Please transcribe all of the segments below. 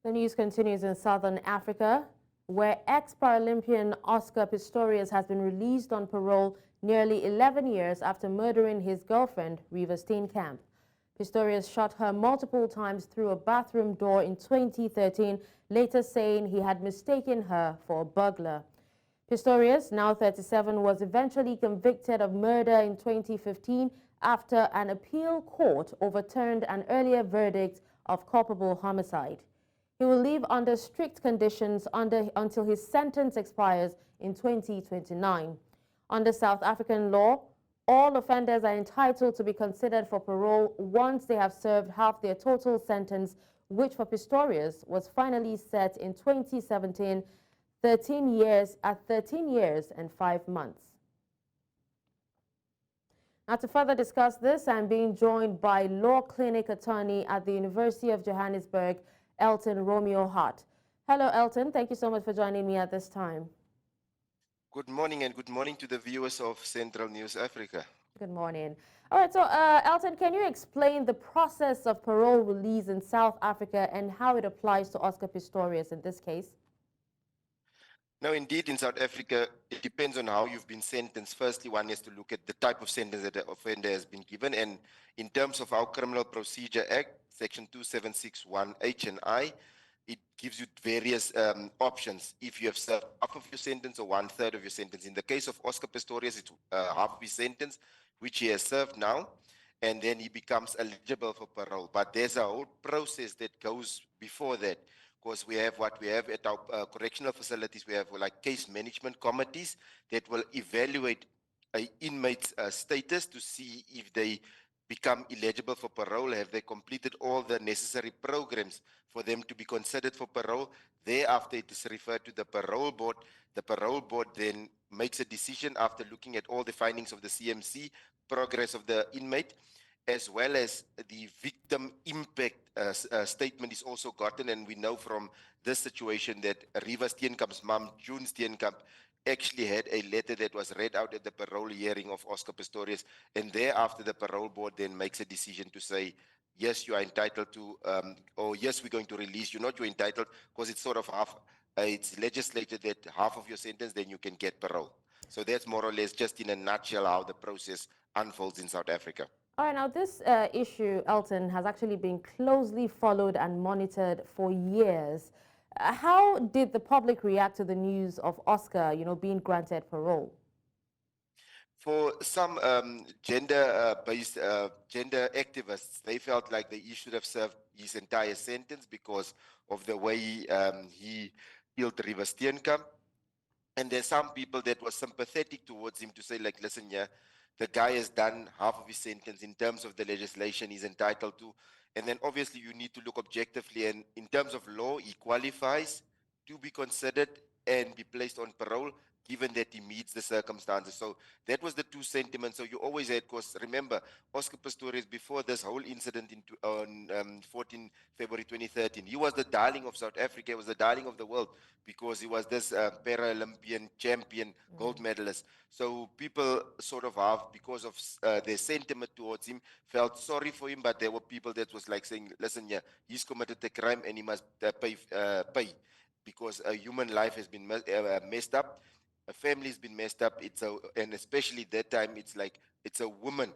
The news continues in Southern Africa, where ex-Paralympian Oscar Pistorius has been released on parole nearly 11 years after murdering his girlfriend, Reeva Steenkamp. Pistorius shot her multiple times through a bathroom door in 2013, later saying he had mistaken her for a burglar. Pistorius, now 37, was eventually convicted of murder in 2015 after an appeal court overturned an earlier verdict of culpable homicide. He will live under strict conditions until his sentence expires in 2029. Under South African law, all offenders are entitled to be considered for parole once they have served half their total sentence, which for Pistorius was finally set in 2017, 13 years and 5 months. Now, to further discuss this, I'm being joined by law clinic attorney at the University of Johannesburg, Elton Romeo Hart. Hello, Elton. Thank you so much for joining me at this time. Good morning, and good morning to the viewers of Central News Africa. Good morning. All right, so Elton, can you explain the process of parole release in South Africa and how it applies to Oscar Pistorius in this case? Now, indeed, in South Africa, it depends on how you've been sentenced. Firstly, one has to look at the type of sentence that the offender has been given. And in terms of our Criminal Procedure Act, Section 2761H and I, it gives you various options. If you have served half of your sentence or 1/3 of your sentence. In the case of Oscar Pistorius, it's half of his sentence, which he has served now, and then he becomes eligible for parole. But there's a whole process that goes before that. Because we have what we have at our correctional facilities, we have like case management committees that will evaluate an inmate's status to see if they become eligible for parole. Have they completed all the necessary programs for them to be considered for parole? Thereafter, it is referred to the parole board. The parole board then makes a decision after looking at all the findings of the CMC, progress of the inmate, as well as the victim impact statement is also gotten. And we know from this situation that Reeva Steenkamp's mom, June Steenkamp, actually had a letter that was read out at the parole hearing of Oscar Pistorius. And thereafter, the parole board then makes a decision to say, yes, you are entitled to, or yes, we're going to release you. Not you're entitled, because it's sort of half, it's legislated that half of your sentence, then you can get parole. So that's more or less just in a nutshell how the process unfolds in South Africa. All right, now this issue, Elton, has actually been closely followed and monitored for years. How did the public react to the news of Oscar, being granted parole? For some gender-based gender activists, they felt like he should have served his entire sentence because of the way he killed Reeva Steenkamp. And there's some people that were sympathetic towards him to say, like, listen, yeah, the guy has done half of his sentence in terms of the legislation he's entitled to. And then obviously you need to look objectively. And in terms of law, he qualifies to be considered and be placed on parole, given that he meets the circumstances. So that was the two sentiments. So you always had, because remember, Oscar Pistorius, before this whole incident on 14 February 2013, he was the darling of South Africa. He was the darling of the world because he was this Paralympian champion, gold medalist. So people sort of have, because of their sentiment towards him, felt sorry for him, but there were people that was like saying, listen, yeah, he's committed a crime and he must pay because a human life has been messed up. A family has been messed up. And especially that time, it's a woman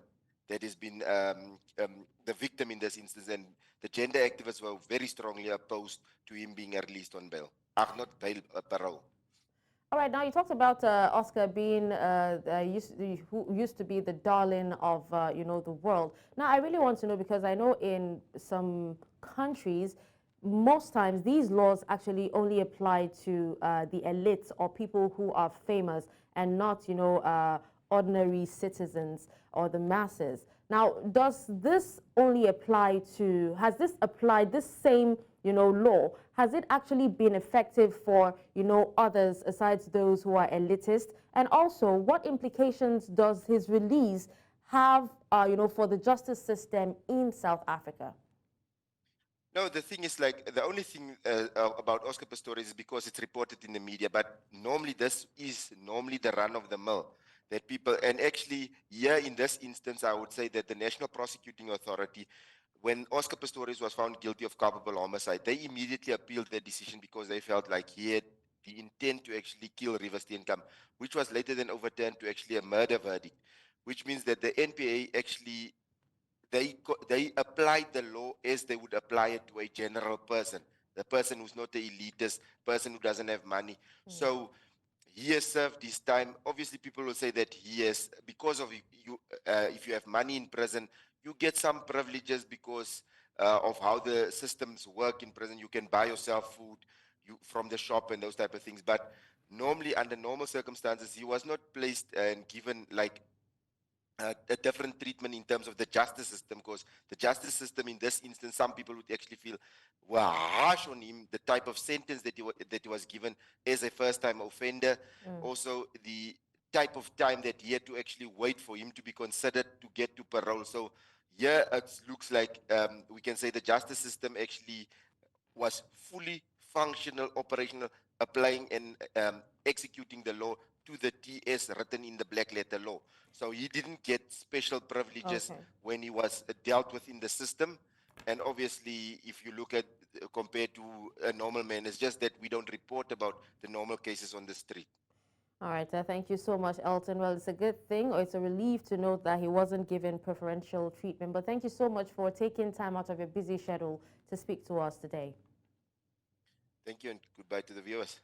that has been the victim in this instance. And the gender activists were very strongly opposed to him being released on bail. Not bail, parole. All right, now you talked about Oscar being who used to be the darling of the world. Now I really want to know, because I know in some countries, most times these laws actually only apply to the elites or people who are famous and not, ordinary citizens or the masses. Now, does this only apply to, has this applied, this same, law, has it actually been effective for, others aside those who are elitist? And also, what implications does his release have, for the justice system in South Africa? No, the thing is, like, the only thing about Oscar Pistorius is because it's reported in the media, but normally this is normally the run of the mill that people, and actually here in this instance, I would say that the National Prosecuting Authority when Oscar Pistorius was found guilty of culpable homicide, they immediately appealed their decision because they felt like he had the intent to actually kill Reeva Steenkamp, which was later then overturned to actually a murder verdict, which means that the NPA actually they applied the law as they would apply it to a general person, the person who's not the elitist, person who doesn't have money. So he has served his time. Obviously, people will say that he has, because of you, if you have money in prison, you get some privileges because of how the systems work in prison. You can buy yourself food from the shop and those type of things. But normally, under normal circumstances, he was not placed and given like a different treatment in terms of the justice system, because the justice system in this instance, some people would actually feel were harsh on him, the type of sentence that he was given as a first-time offender, also the type of time that he had to actually wait for him to be considered to get to parole. So here it looks like we can say the justice system actually was fully functional, operational, applying and executing the law to the TS written in the black letter law. So he didn't get special privileges when he was dealt with in the system. And obviously, if you look at compared to a normal man, it's just that we don't report about the normal cases on the street. All right, thank you so much, Elton. Well, it's a good thing, or it's a relief to note that he wasn't given preferential treatment. But thank you so much for taking time out of your busy schedule to speak to us today. Thank you, and goodbye to the viewers.